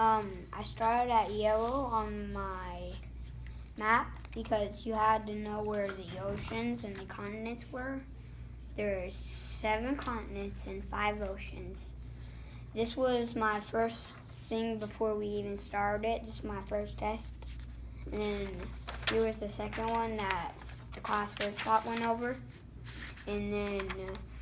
I started at yellow on my map because you had to know where the oceans and the continents were. There's 7 continents and 5 oceans. This was my first thing before we even started. This is my first test. And then here was the second one that the class workshop went over. And then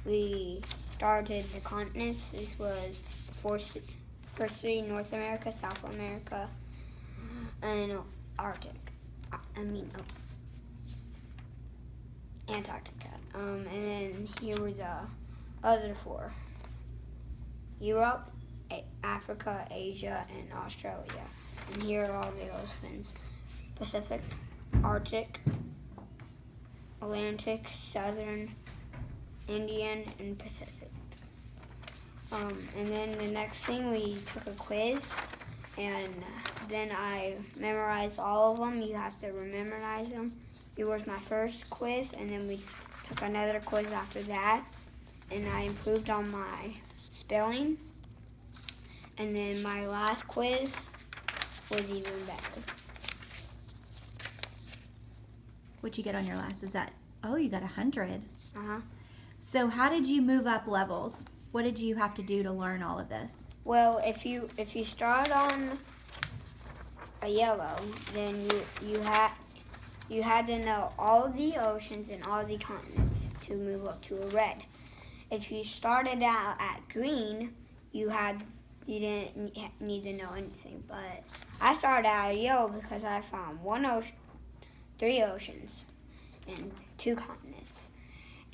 we started the continents. This was the first 3, North America, South America, and Antarctica. And then here were the other 4. Europe, Africa, Asia, and Australia. And here are all the oceans: Pacific, Arctic, Atlantic, Southern, Indian, and Pacific. And then the next thing, we took a quiz, and then I memorized all of them. You have to memorize them. It was my first quiz, and then we took another quiz after that, and I improved on my spelling. And then my last quiz was even better. What'd you get on your last? You got 100. Uh-huh. So how did you move up levels? What did you have to do to learn all of this? Well, if you start on a yellow, then you had to know all the oceans and all the continents to move up to a red. If you started out at green, you didn't need to know anything. But I started out at yellow because I found 1 ocean, 3 oceans, and 2 continents.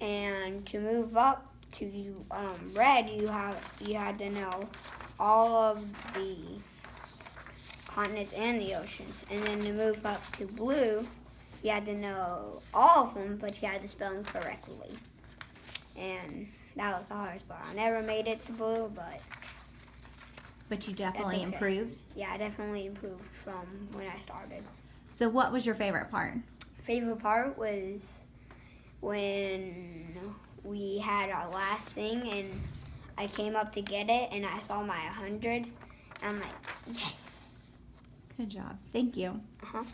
And to move up to red, you had to know all of the continents and the oceans. And then to move up to blue, you had to know all of them, but you had to spell them correctly. And that was the hardest part. I never made it to blue, but you definitely improved. Yeah, I definitely improved from when I started. So what was your favorite part? Favorite part was when we had our last thing and I came up to get it and I saw my 100. And I'm like, yes. Good job. Thank you. Uh-huh.